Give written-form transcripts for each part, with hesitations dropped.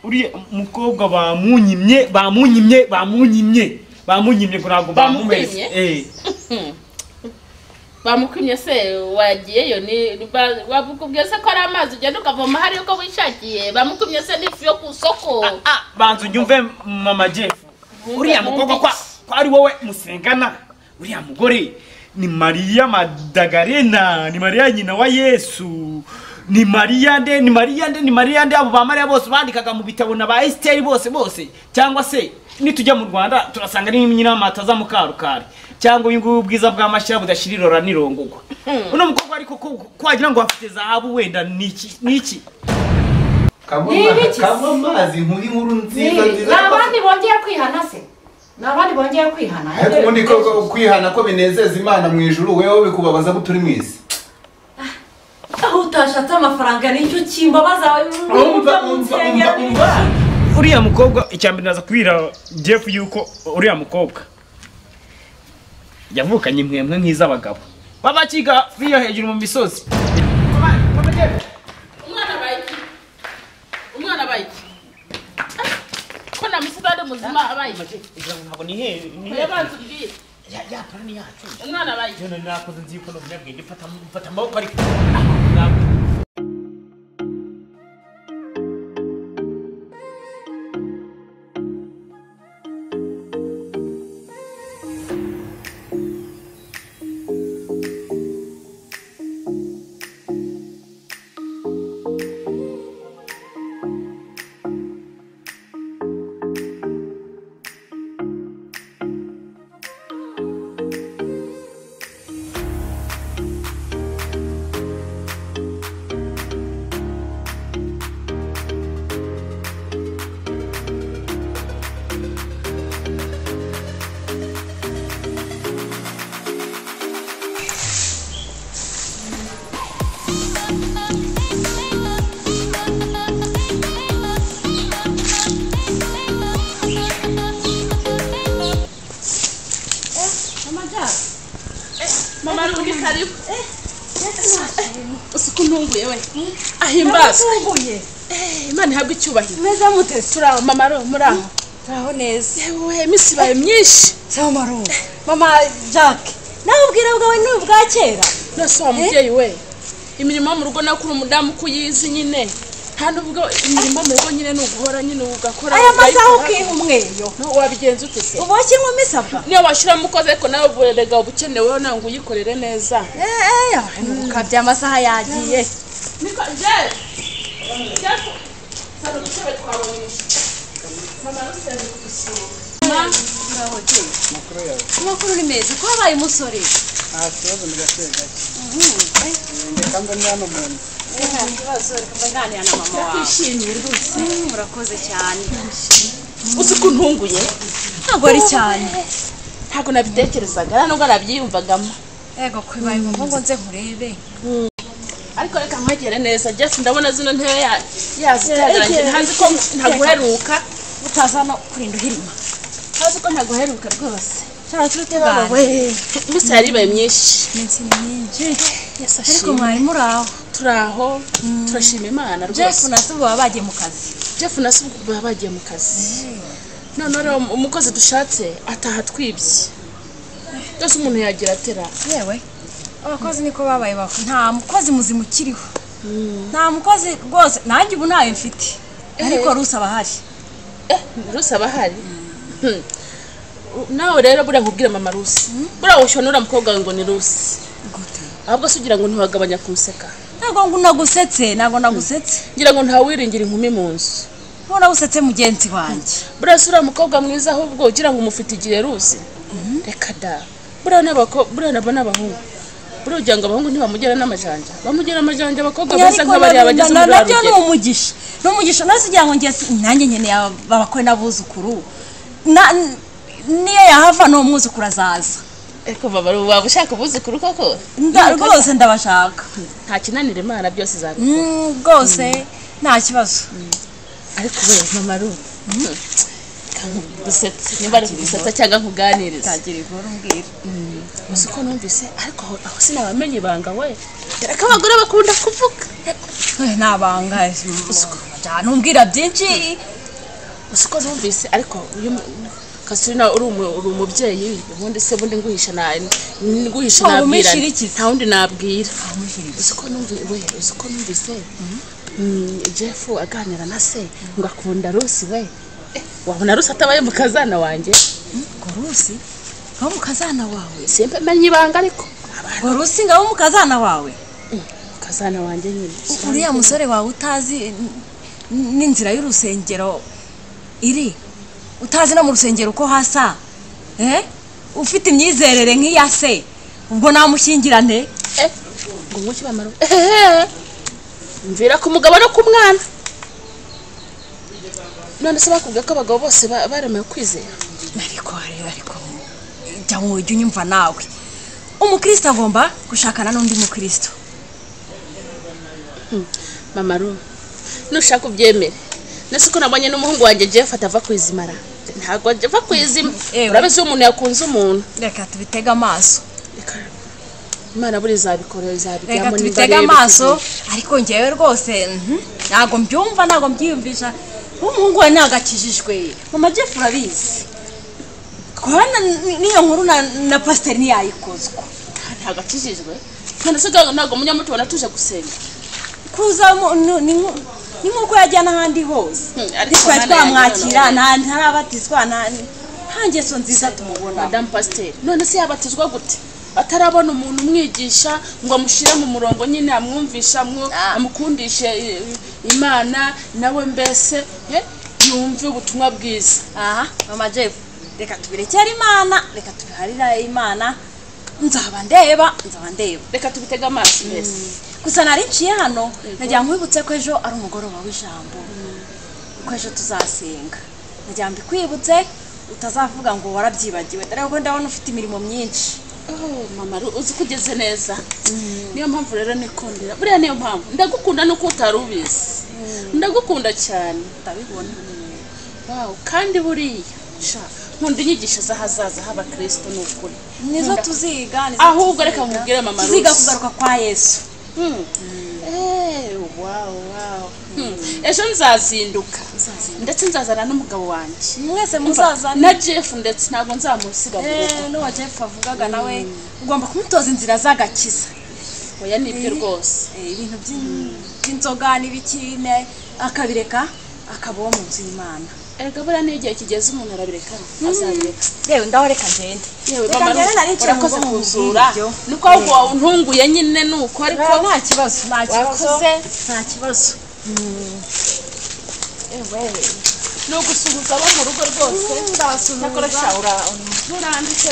uri mukobwa bamunyimye kurago bamumeze bamukwimye se wagiyeyo ni babukubwiye se ko ari amazi ugenda ukavoma hari uko wishakiye bamukwimye se n'ifu yo ku soko banza unyumve mama Jeff uriya mukobwa kwa ari wowe musengana uriya mugore ni Maria Magdalena ni Maria nyina wa Yesu ni Maria nde abo ba Maria bose bandikaga mu bitabo na ba Esther bose cyangwa se nitujya mu Rwanda turasanga ni nyina mata za mukarukari cyangwa uyu nguyu ubwiza bwa mashya budashirirora nirongogwa uno mukobwa ariko kwagira ngo afite zahabu wenda niki kama mazi nkuri nkuru nziza nabandi bongeye kwihana ariko ubundi ko kwihana ko binezeza Imana mu ijuru wewe bikubabaza guturi mwisi aho utashatse amafaranga nicyo kimbabaza uriya mukobwa icyambere naza kubira Jeff yuko uriya mukobwa yavukanye impwemwe nk'iz'abagabo babakiga biyo hejuru mu misozi umwana bayiki ko namusibade muzima abayiki ntabwo ni he yabanze ubwire ya plan yacu umwana bayiki none nakoze nzi ko no nyabwenge mfata amaboko ariko mama rundi karibu usikuntunguye we ahimbaza Imana ihabwe icyubahiro meza mutese turaho mama ro muraho turaho neza yewe misibaye myinshi sawa maro mama Jack nawe ubwira bwawe ni ubwa kera nose wa mubyeyi we imirimo mu rugo nakuri umudamu kuyizi nyine nta nubwo imirimo mu rugo nyine nuguhora nyine ugakora aya masaha ukiha umweyo no wabigenza ute se uboki nkumi sabwa niyo washira mukoze ko nawe burega ubukenewe nango uyikorere neza ukabya amasaha yagiye niko je yako sano tusebe twabonye mama rusende kusoma makuru ni meza ko babaye umusore kibazo ntigatega kandi ni hano muntu kibazo kuganira na mama wawe twishimiye rwose murakoze cyane uzi ko ntunguye ntabwo ari cyane ntabwo nabitekerezaga nubwo nabyiyumvagamo yego kwibaye ngo nze nkurebe ariko reka nkwegere neza Jess ndabona zino ntebe yazitagaranye ntazi ko ntaguheruka utaza no kurinda uhirima ntazi ko ntaguheruka rwose cyane turutebana we mbese yaribaye myinshi minsi myinshi Yes ariko mwari muraho turaho turashima Imana rwose Jeff na Subu babagiye mu kazi Jeff na Subu babagiye mu kazi none rero umukozi dushatse ataha twibye byose umuntu yagira atera yewe abakozi niko babaye bako nta mukozi muzima ukiriho nta mukozi rwose nanjye ubu ntayo mfite ariko rusaba hari rusaba hari nawe rero buriya nkubwira mama Rusi buriya ushonura mukobwa ngo ni Rusi gute ahubwo se ugira ngo ntiwagabanya kumuseka ntago nagusetse ngira ngo ntawiringira inkumi mu nzu ubona usetse mugenzi wanjye buriya se uriya mukobwa mwiza ahubwo ugira ngo umufite igihe Rusi reka da buriya n'abahungu buriya ugira ngo abahungu ntibamugera n'amajanja bamugera amajanja abakobwa basa nk'abari abageze muri nabyo ni umugisha nasigira ngo ngiye nanjye nkeneye abakwe n'abuzukuru niyo yahava no mwuzukuru azaza eko baba waba ushaka ubuzukuru koko rwose ndabashaka nta kinanira Imana byose zabikora rwose nta kibazo ariko we mama Ru gusetse nimba ari gusetse cyangwa kuganiriza tagira inkuru mbwira uzi ko numvise ariko aho sinabamenye banga we reka abagore bakunda kuvuga nabanga umbwira byinshi usiko numvise ariko uyu Kasirina uri umubyeyi ubundi se bundi nguhisha nabwira nta wundi nabwira usiko numvise Jeff aganira na se ngakunda Rusi we wabona Rusi atabaye mukazana wanjye ngo Rusi ngo mukazana wawe simpe menye ibanga ariko ngo Rusi ngo mukazana wawe kazana wanjye nyine uriya musore wawe utazi n'inzira y'urusengero iri utazi no mu rusengero uko hasa ufite imyizerere nk'iya se ubwo namushyingirane ngo nguki bamaro mvira ku mugabo no ku mwana none se bakubwiye ko abagabo bose baremeye kwizera ariko jya mwujya unyumva nawe umukristo agomba gushakana n'undi mukristo mama Ru nushaka ubyemere nese ko nabonye n'umuhungu wanjye Jeff atava kwizimara ntago ava kwizima urabizi umuntu yakunze umuntu reka tubitega amaso Imana buri zabikorera reka tubitega amaso ariko ngewe rwose ntago mbyumva ntago mbyiyumvisha umuhungu we ntagakijijwe mama Jeff urabizi kwana niyo nkuru na pastor niyayikozwa ntagakijijwe none se ntago munyamuto natuje gusenga kuza ni nkuko yajyana ahandi hose ariko twamwakira ntarabatizwa ntangeso nziza tumubona Madame Pasteur none se yabatizwa gute atarabona umuntu umwigisha ngo amushire mu murongo nyine amwumvisha amukundishe Imana nawe mbese yumve ubutumwa bwiza mama Jeff reka tubirekera Imana reka tubiharira Imana nzaba ndeba reka tubitega amaso mbese gusa nari nciye hano najya nkwibutse ko ejo ari umugoroba w'ijambo ko ejo tuzasenga najya mbikwibutse utazavuga ngo warabyibagiwe dore ko ndabona ufite imirimo myinshi mama uzi kugeze neza niyo mpamvu rero nikundira buriya niyo mpamvu ndagukunda nuko utarubizi ndagukunda cyane ndabibona kandi buriya nkunda inyigisho z'ahazaza h'abakristo n'ukuri nizo tuziga ahubwo reka nkubwire mama Rusi tuziga kugaruka kwa Yesu wow ejo nzazinduka ndetse nzazana n'umugabo wanjye mwese muzazana na Jeff ndetse ntago nzamusiga vuba no Jeff avugaga nawe ugomba kumutoza inzira z'agakiza oya nibyo rwose ibintu by'inzoga n'ibikine akabireka akabaho mu nzu y'Imana erega buriya n'igihe kigeze umuntu arabireka azabireka yewe ndaho reka ngende yewe mama urakoze kuzura niko ahubwo untunguye nyine nuko ariko nta kibazo nta kibazo no gusuhuza abo mu rugo rwose ndasuhuza uranditse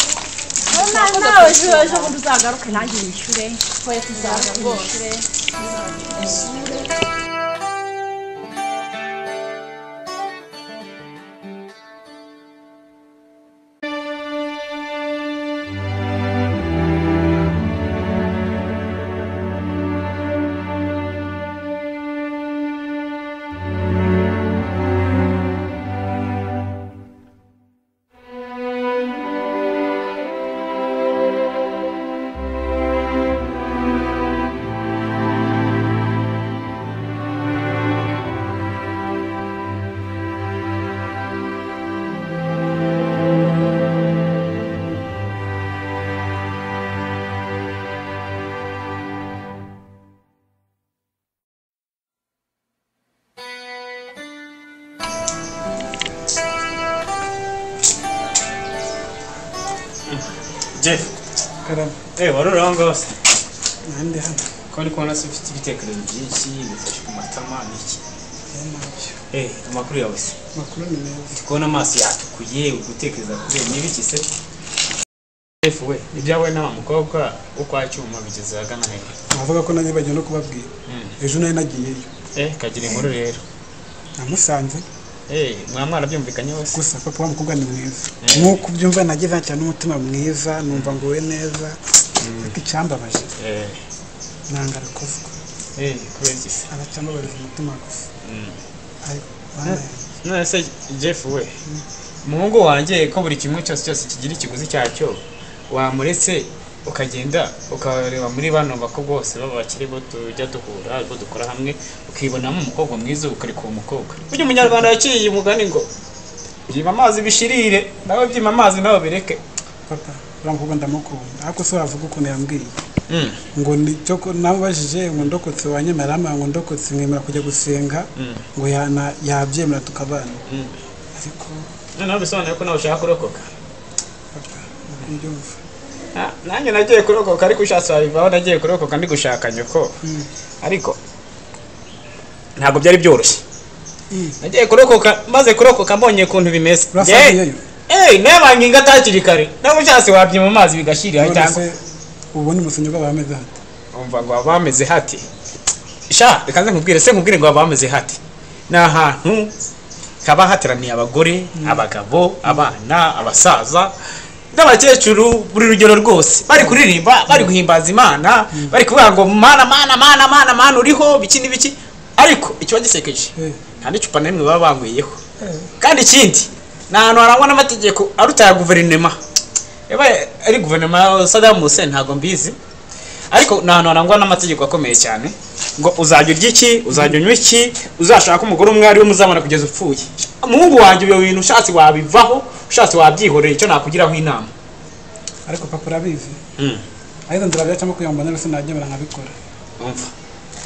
nawe ejo bundi uzagaruke nanjye nishyure twe tuzagaruke Jeff karama waruranga wose nande hano ko ndi kubona se ufite ibitekerezo byinshi bifashe ku matama n'iki amakuru yawe se makuru ni meza ndi kubona amaso yatukuye ugutekereza kuri n'ibiki se Jeff we ibyawe n'aba mukobwa uko acyuma bigeze agana he navuga ko nanjye bagiye no kubabwira ejo nayo nagiyeyo kagira inkuru rero namusanze mwamara byumvikanye wese gusa papa wa mukobwa ni mwiza nkuko byumva nagize cyane n'umutima mwiza numva ngo we neza ariko icyambabaje nangara kuvuga kubera iki se aracyambabaje umutima gusa none se Jeff we umuhungu wanjye ko buri kimwe cyose kigira ikiguzi cyacyo wamuretse ukagenda ukareba muri bano bakobwa bose baba bakiri bo tujya duhura bo dukora hamwe ukibonamo umukobwa mwiza ukareka uwo mukobwa ujye umunyarwanda yaciye umugani ngo byima amazi bishirire nawe byima amazi nawe bireke papa uramvuga ndamukunda ariko se wavuga ukuntu yambwiye ngo nicyo namubajije ngo ndokotse wanyemerama ngo ndokotse mwemera kujya gusenga ngo yabyemera tukabana ariko nawe bisobanuye ko nawe ushaka kurokoka papa ndabyumva nanjye nagiye kurokoka ariko ushatse wabivaho nagiye kurokoka ndi gushaka nyoko ariko ntabwo byari byoroshye nagiye kurokoka maze kurokoka mbonye ukuntu bimeze nebanga inga atakiri kare nawe ushatse wabyima amazi bigashirira cyangwa ubu ni umusenyi ngo bameze hati umva ngo bameze hati sha reka nkubwire ngo bameze hati ni ahantu haba hateraniye abagore abagabo abana abasaza n'abakecuru buri rugero rwose bari kuririmba bari guhimbaza Imana bari kuvuga ngo mana uriho biki n'ibiki ariko ikiba gisekeje nta n'icupa na rimwe baba bangwiyeho kandi ikindi ni ahantu harangwa n'amategeko arutaya guverinoma ari guverinoma ya Saddam Hussein ntabwo mbizi ariko ni ahantu harangwa n'amategeko akomeye cyane ngo uzajya urya iki uzajya unywa iki uzashaka umugore umwe ari we muzabana kugeza upfuye umuhungu wanjye ibyo bintu ushatse wabivaho ushatse wabyihorera icyo nakugiraho inama ariko papa urabizi ariko ndabya cyangwa kugira ngo mbone ruse nagemera nkabikora umva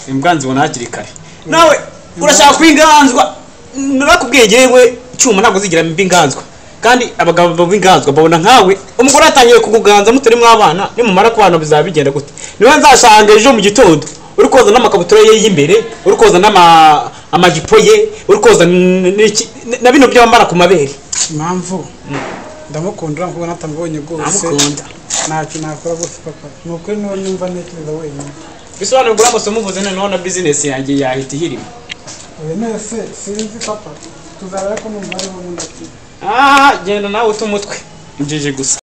imbwanzi ubona hakiri kare nawe urashaka kwinganzwa narakubwiye yewe cyuma ntabwo zigira mbinganzwa kandi abagabo b'inganzwa babona nkawe umugore atangiye kukuganza muturimo abana nimumara kubana bizaba bigenda gute niwe nzashanga ejo mu gitondo uri koza n'amakabutura ye y'imbere uri koza n'amajipo ye uri koza na bino byambara ku mabere impamvu ndamukunda kuko natambonye rwose ntacyo nakora rwose papa ni ukuri niba numva ntekereza wenyine bisobanura ngo uramutse umuvuze noneho na bizinesi yanjye yahita ihirima oya nese sinzi papa tuzarara ko numva ari wowe ndakira genda nawe uta umutwe injiji gusa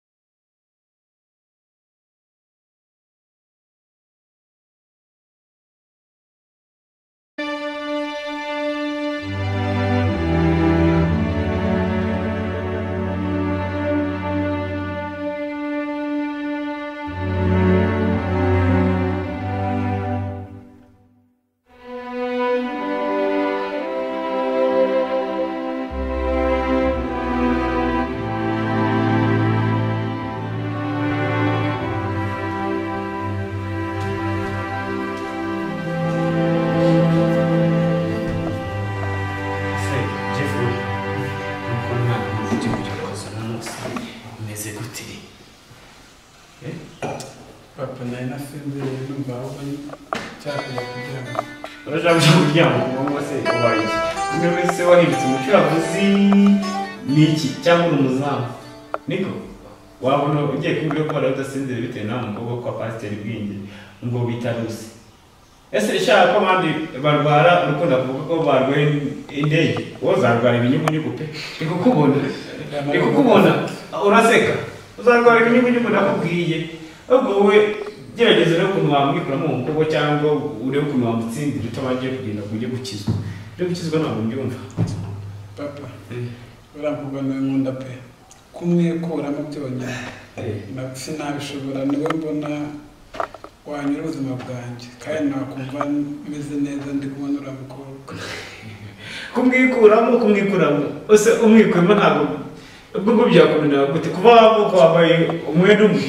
papa nayo nasinziriye numva aho cyakwiye kugira ngo urashaka kuryama ngo se ubaye umwe wese wahindutse umucuravuzi niki cyangwa umuzamu niko wabona ugiye kumbwira ko wari udasinzira bitewe n'aho mukobwa kwa pasiteri Bwenge ngo bita Rusi ese rishaka ko abandi barwara urukundo kuvuga ko barwaye indege wowe uzarwara ibinyugunyugu pe ikukubona uraseka uzarwara ibinyugunyugu nakubwiye ahubwo wowe gerageza rero ukuntu wamwikuramo umukobwa cyangwa urebe ukuntu wamutsindira utabanje kugenda kujya gukizwa rero gukizwa ntabwo mbyumva papa uramvuga nkunda pe kumwikuramo byonyine sinabishobora niwe mbona wanyura ubuzima bwanjye kandi nakumva meze neza ndi kubona uriya mukobwa kumwikuramo ese umwikuramo ntabwo ubwo byakomera gute kuba wambaye umwenda umwe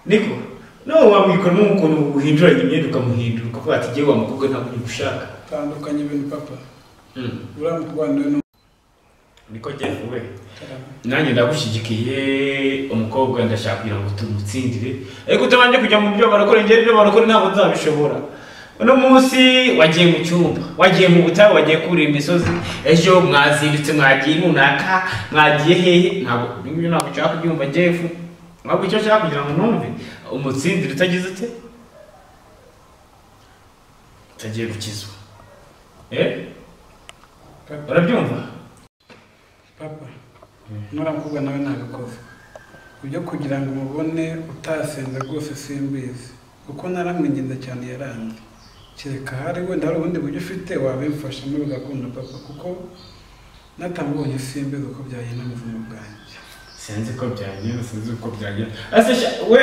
niko nawe wamwikuramo ukuntu uhinduranya imyenda ukamuhindura ukavuga ati jyewe wa mukobwa ntabwo ushaka tandukanye ibintu papa uriya mukobwa niko Jeff we nanjye ndagushyigikiye umukobwa ndashaka kugira ngo tumutsindire ariko utabanje kujya mu byo barakora ngere byo barakora ntabwo nzabishobora uno munsi wagiye mu cyumba wagiye mu butayu wagiye kurira imisozi ejo mwazindutse mwagiye runaka mwagiye hehe ntabwo ibyo ntabwo nshaka kubyumva Jeff ntabwo icyo nshaka kugira ngo numve umutsindire utagize ute utagiye gukizwa urabyumva papa nuriya mukobwa nawe ntabikoze ibyo kugira ngo umubone utasenze rwose simbizi kuko naramwinginze cyane yaranze kereka hari wenda hari ubundi buryo ufite wabimfashamo bigakunda papa kuko natamubonye simbizi uko byagenda mu buzima bwanjye sinzi ko byagenda sinzi uko byagenda we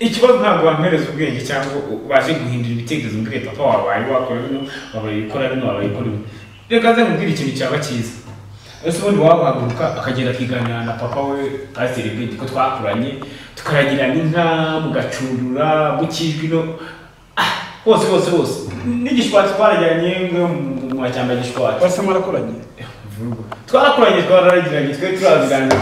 ikibazo ntabwo wampereza ubwenge cyangwa baje guhindura ibitekerezo mbere papa wabaye wakora bino wabaye ikora bino wabaye ikora bino reka nze nkubwire ikintu cyaba cyiza ese ubundi wahaguruka akagenda akiganira na papa we Pastor Bedi ko twakuranye tukaragira n'inka mugacurura mukijwi no hose n'igishwati twarajyanye mu cyamba gishwati bose murakoranye twarakuranye twararagiranye twe turaziranye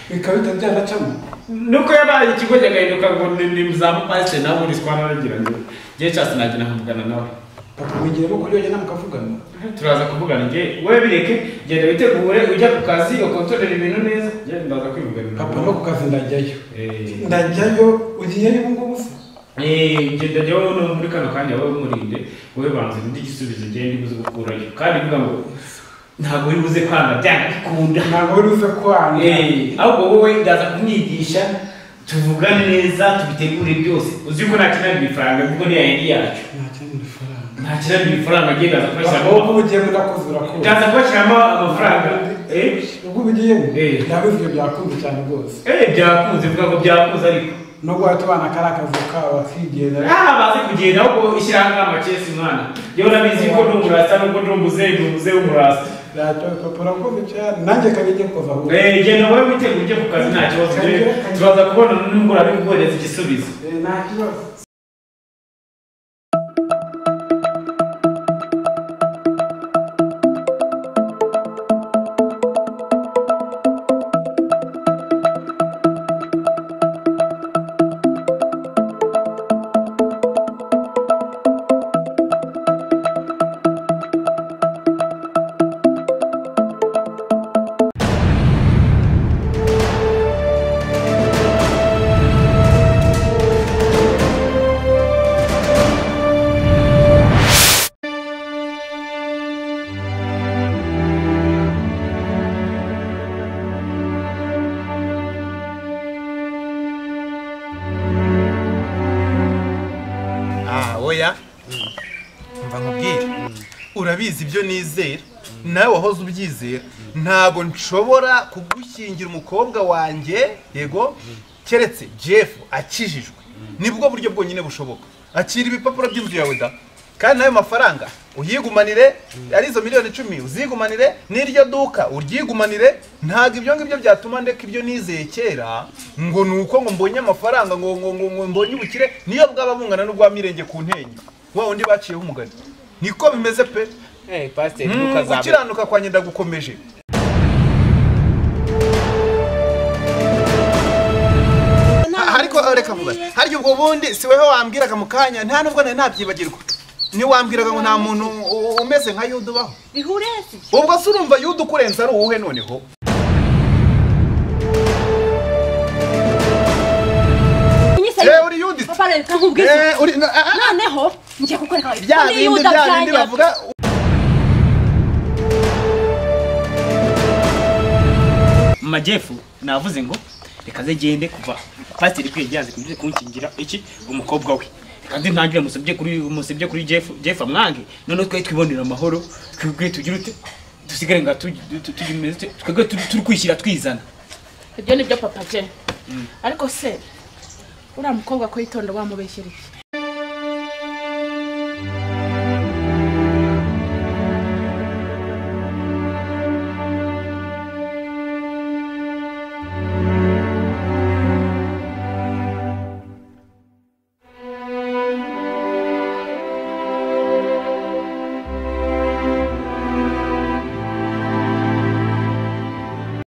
bikabita byaracamo nuko yabaye ikigo cyagahinduka ngo ni muzamu Pastor nawe uri twararagiranye je cyase nagira nkavugana nawe papa mwigiremo kuryonya namukavugana turaza kuvugana nge wewe bireke genda witegure ujya ku kazi ukontorera ibintu neza je ndaza kwivugana papa no ku kazi ndajyayo ugiye ni ngo gusa ngenda jya wowe muri kano kanya wowe murinde wowe banze ndi gisubizo ngende buze gukurayo kandi bivuga ngo ntabwo uri buze kwanga byanga bikunda ntabwo uri buze kwanga ahubwo wowe ndaza kumwigisha tuvugane neza tubitegure byose uzi ko nta kintu bifaranga kuko ni yindi yacu nta kintu bifaranga agenda azakoresha wowe ugiye mudakoze urakora ndaza kubashyiramo amafaranga ubwo ubigiyemo ndabivuye byakunze cyane rwose byakunze vuga ngo byakunze ariko nubwo watubana kari akazi kabo bakigenda bazi kugenda ahubwo ishyirahamwe amakesi mwana yewe nabizi ko ndi umurasta nubwo ndi umuze w'umurasta papa urakomeye cyane nanjye kabijye kuva aho genda wowe witegura ujye ku kazi nta kibazo turaza kubona nimugora ari kuguhereza igisubizo nta kibazo oya mva nkubwire urabizi ibyo nizera nawe wahoze ubyizera ntago nshobora kugushyingira umukobwa wanjye yego keretse Jeff akijijwe nibwo buryo bwonyine bushoboka akira ibipapuro by'inzu yawe da kandi nayo mafaranga uyigumanire arizo miliyoni 10 uzigumanire n'iryo duka uryigumanire ntago ibyo ngibyo byatuma ndeka ibyo nizeye kera ngo nuko ngo mbonye amafaranga ngo mbonye ubukire niyo bwaba bungana n'ubwa mirenge ku ntenyo wa undi baciyeho umugani niko bimeze pe Pastor ntukazabe ukiranuka kwa nyenda gukomeje ariko reka vuga hari ubwo bundi siweho wambwiraga mukanya nta nubwo ntabyibagirwa ni wambwiraga ngo nta muntu umeze nka Yuda ubaho bihureze ubwo se urumva Yuda ukurenza ari uwuhe noneho uri Yuda papa reka nkubwize noneho ngiye kukwereka bya bindi bavuga Majefu navuze ngo reka ze gende kuva Pastor kwejyaze kumije kunkingira iki umukobwa we kandi ntangire musebye kuri Jeff amwange none twe twibonera amahoro twebwe tugira ute dusigare nga tugimeze twebwe turi kwishyira twizana ibyo nibyo papa je ariko se uriya mukobwa ko yitonda wamubeshyera iki